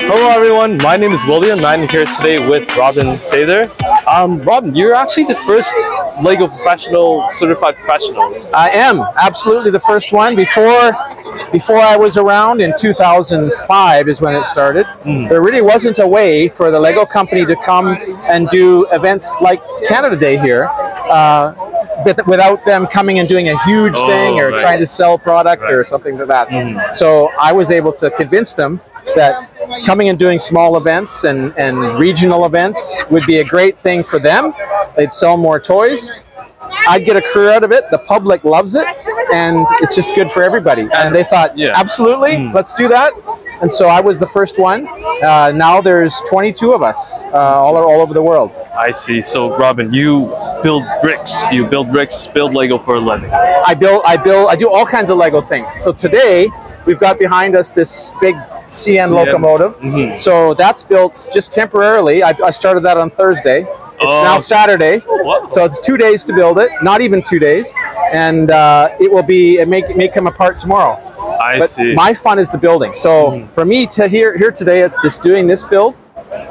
Hello everyone, my name is William and I'm here today with Robin Sather. Robin, you're actually the first LEGO professional, certified professional. I am absolutely the first one. Before I was around in 2005 is when it started. There really wasn't a way for the LEGO company to come and do events like Canada Day here without them coming and doing a huge thing or trying to sell product or something like that. So I was able to convince them that coming and doing small events and regional events would be a great thing for them. They'd sell more toys. I'd get a career out of it. The public loves it, and it's just good for everybody. And they thought, absolutely, let's do that. And so I was the first one. Now there's 22 of us all over the world. I see. So Robin, you build bricks. You build bricks, build LEGO for a living. I do all kinds of LEGO things. So today, we've got behind us this big CN locomotive. So that's built just temporarily. I started that on Thursday. It's now Saturday, so it's 2 days to build it, not even 2 days, and it may come apart tomorrow. I see. My fun is the building. So for me to here today, it's doing this build.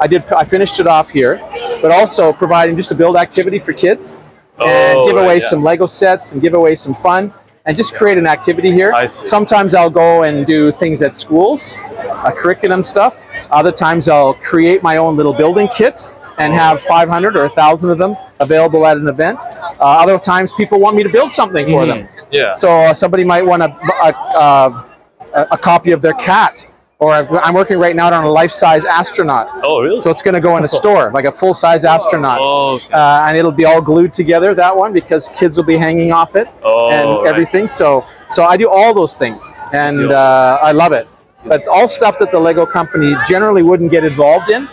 I finished it off here, but also providing just a build activity for kids and give away some LEGO sets and give away some fun. And just create an activity here. Sometimes I'll go and do things at schools, curriculum stuff. Other times I'll create my own little building kit and have 500 or 1,000 of them available at an event. Other times people want me to build something for them. So somebody might want a copy of their cat. Or I'm working right now on a life-size astronaut. Oh, really? So it's going to go in a store, like a full-size astronaut. And it'll be all glued together, that one, because kids will be hanging off it and everything. So I do all those things, and I love it. That's all stuff that the LEGO company generally wouldn't get involved in.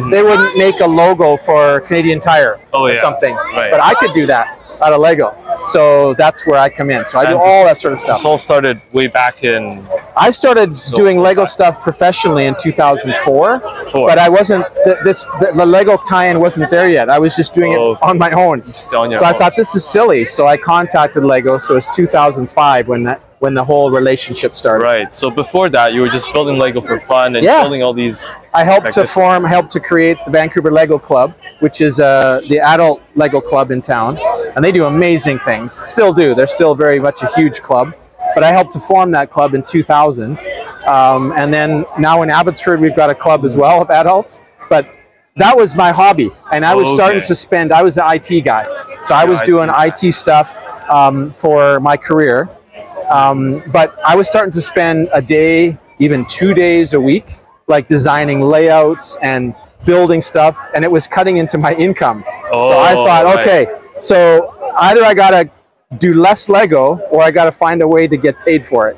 They wouldn't make a logo for Canadian Tire or something. But I could do that out of LEGO. So that's where I come in. So I do all that sort of stuff. This all started way back in... I started doing LEGO stuff professionally in 2004, but I wasn't, the LEGO tie-in wasn't there yet. I was just doing it on my own. So I thought, this is silly. So I contacted LEGO. So it's 2005 when the whole relationship started. Right. So before that, you were just building LEGO for fun and building all these... I helped to create the Vancouver LEGO Club, which is the adult LEGO club in town. And they do amazing things. Still do. They're still very much a huge club. But I helped to form that club in 2000. And then now in Abbotsford, we've got a club as well of adults. But that was my hobby. And I was starting to spend, I was an IT guy. So I was doing IT stuff for my career. But I was starting to spend a day, even 2 days a week, like designing layouts and building stuff. And it was cutting into my income. So I thought, okay, so either I got to do less LEGO or I got to find a way to get paid for it.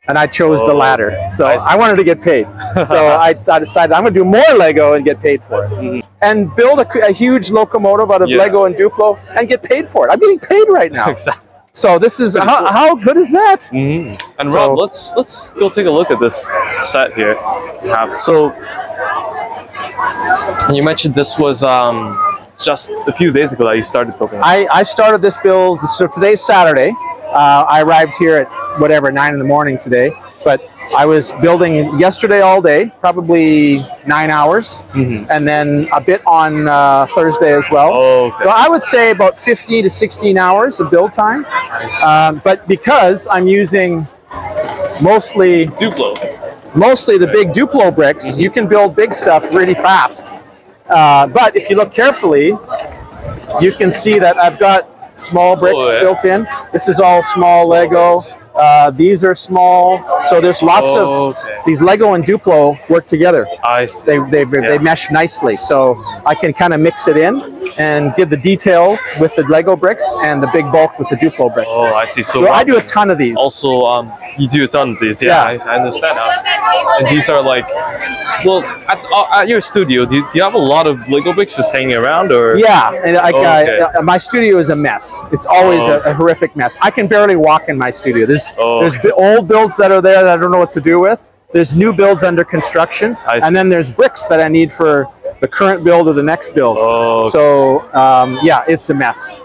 And I chose the latter. So I wanted to get paid. So I decided I'm going to do more LEGO and get paid for it. And build a huge locomotive out of LEGO and Duplo and get paid for it. I'm getting paid right now. So this is, how good is that? And Rob, let's go take a look at this set here. So you mentioned this was just a few days ago that you started building. I started this build, so today's Saturday. I arrived here at whatever, 9 in the morning today, but I was building yesterday all day, probably 9 hours, and then a bit on Thursday as well. So I would say about 15 to 16 hours of build time, but because I'm using mostly the big Duplo bricks, you can build big stuff really fast. But if you look carefully, you can see that I've got small bricks built in. This is all small LEGO. These are small. So there's lots of these LEGO and Duplo work together. I see. They mesh nicely. So I can kind of mix it in and give the detail with the LEGO bricks and the big bulk with the Duplo bricks. Oh, I see. So I do a ton of these. Also, you do a ton of these. Yeah, I understand now. And these are like, well, at your studio, do you have a lot of LEGO bricks just hanging around, or? Yeah, and my studio is a mess. It's always a horrific mess. I can barely walk in my studio. There's old builds that are there that I don't know what to do with. There's new builds under construction, and then there's bricks that I need for the current build or the next build. So yeah, it's a mess.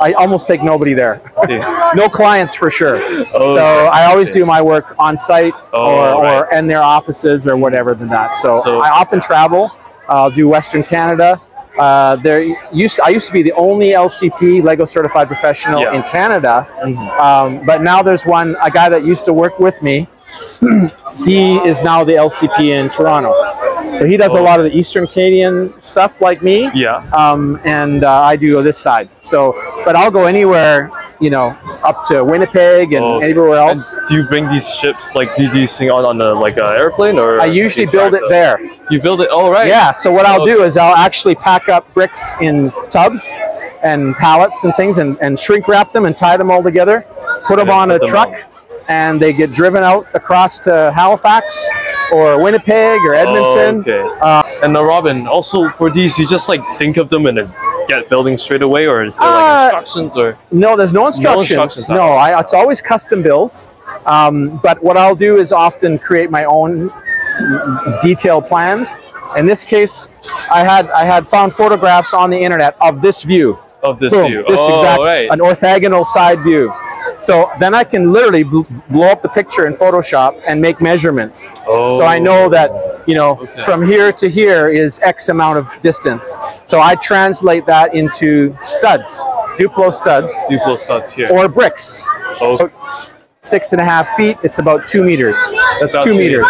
I almost take nobody there. Yeah. No clients for sure. Oh, So okay. I always do my work on site or right. in their offices or whatever than that. So I often travel. I'll do Western Canada. I used to be the only LCP Lego certified professional in Canada, but now there's a guy that used to work with me. He is now the LCP in Toronto. So he does a lot of the Eastern Canadian stuff like me. Yeah. And I do this side. So, but I'll go anywhere, you know, up to Winnipeg and anywhere else. And do you bring these ships, like, do you sing on a like an airplane, or? I usually build it there. You build it, all right. Yeah. So what I'll do is I'll actually pack up bricks in tubs and pallets and things, and shrink wrap them and tie them all together, put them on a truck, and they get driven out across to Halifax or Winnipeg or Edmonton. And Robin, also for these, you just like think of them and get building straight away, or is there like instructions? Or no, there's no instructions. No, it's always custom builds. But what I'll do is often create my own detailed plans. In this case, I had found photographs on the internet of this view. Of this Boom, view. This an orthogonal side view. So then I can literally blow up the picture in Photoshop and make measurements. So I know that, you know, from here to here is X amount of distance. So I translate that into studs, Duplo studs. Duplo studs here. Or bricks. So 6.5 feet, it's about 2 meters. That's about 2 meters.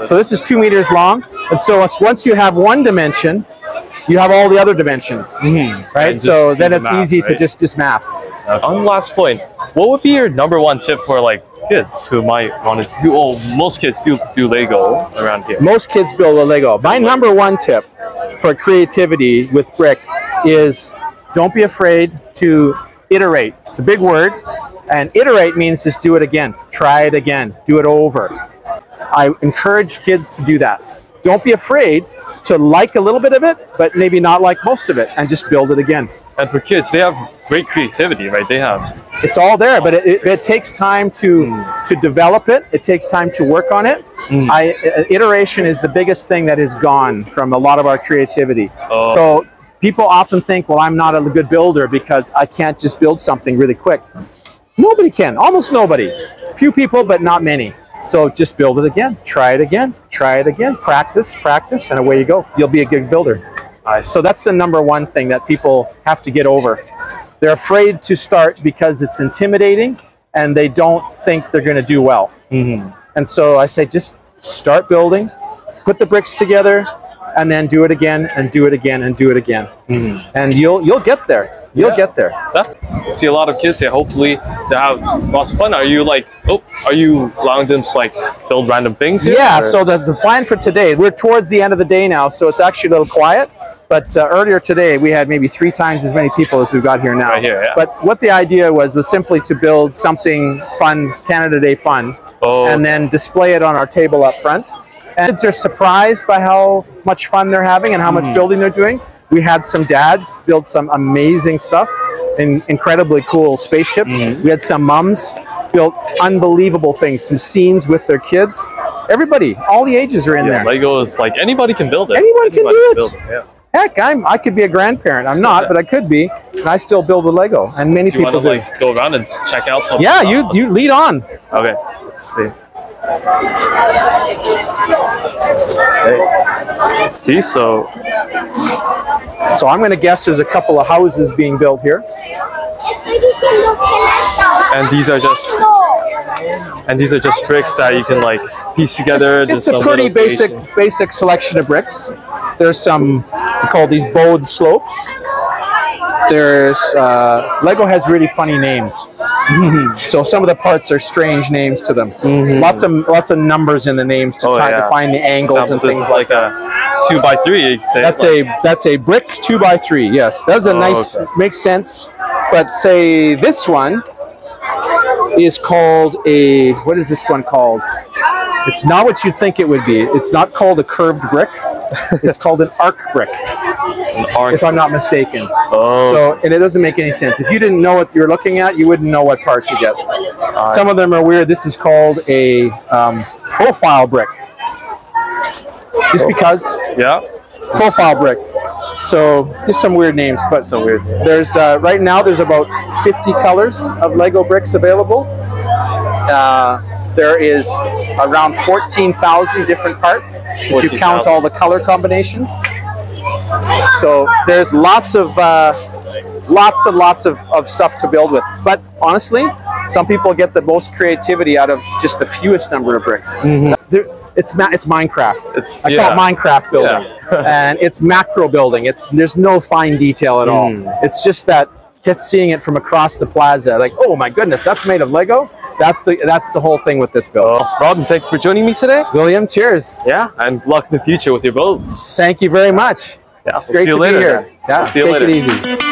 So this is 2 meters long. And so once you have one dimension, you have all the other dimensions, right? So then it's easy to just math. On the last point, what would be your #1 tip for like kids who might want to do? Oh, most kids do Lego around here. Most kids build a Lego. My #1 tip for creativity with brick is don't be afraid to iterate. It's a big word, and iterate means just do it again, try it again, do it over. I encourage kids to do that. Don't be afraid to like a little bit of it, but maybe not like most of it, and just build it again. And for kids, they have great creativity, right? They have. It's all there, but it takes time to develop it. It takes time to work on it. Iteration is the biggest thing that is gone from a lot of our creativity. So people often think, well, I'm not a good builder because I can't just build something really quick. Nobody can, almost nobody. Few people, but not many. So just build it again, try it again, practice, and away you go. You'll be a good builder. So that's the #1 thing that people have to get over. They're afraid to start because it's intimidating and they don't think they're going to do well. And so I say, just start building, put the bricks together, and then do it again, and do it again, and do it again. And you'll get there. You'll get there. You see a lot of kids here. Hopefully they have lots of fun. Are you like, are you allowing them to like build random things here? Yeah, so the plan for today, we're towards the end of the day now, so it's actually a little quiet. But earlier today, we had maybe 3 times as many people as we've got here now. Right here, yeah. But what the idea was simply to build something fun, Canada Day fun, and then display it on our table up front. And kids are surprised by how much fun they're having and how much building they're doing. We had some dads build some amazing stuff, incredibly cool spaceships. We had some mums built unbelievable things, some scenes with their kids. Everybody, all the ages are in there. Lego is like, anybody can build it. Anyone can do it. Yeah. Heck, I could be a grandparent. I'm not, but I could be, and I still build with Lego. And many people do. Do you want to like go around and check out some? Yeah, you lead on. Okay, let's see. Let's see. So I'm going to guess there's a couple of houses being built here. And these are just bricks that you can like piece together. It's a pretty basic selection of bricks. There's some, we call these bowed slopes. There's Lego has really funny names. So some of the parts are strange names to them. Lots of numbers in the names to try to find the angles and things like that. 2x3. You say, that's a brick 2x3. Yes, that's a nice, makes sense. But say this one is called a, what is this one called? It's not what you think it would be. It's not called a curved brick. It's called an arc brick. It's an arc, if I'm not mistaken. So, and it doesn't make any sense. If you didn't know what you're looking at, you wouldn't know what part you get. Some of them are weird. This is called a profile brick. Just because. Yeah. Profile brick. So just some weird names, but So weird. there's right now there's about 50 colors of Lego bricks available. There is around 14,000 different parts if you count all the color combinations. So there's lots and lots of stuff to build with. But honestly, some people get the most creativity out of just the fewest number of bricks. It's Minecraft. I call it Minecraft building, and it's macro building. There's no fine detail at all. It's just that just seeing it from across the plaza, like, oh my goodness, that's made of Lego. That's the whole thing with this build. Well, Robin, thanks for joining me today. William, cheers. Yeah, and good luck in the future with your builds. Thank you very much. Yeah, we'll Great see you to later. be here. Yeah, See you take later. it easy.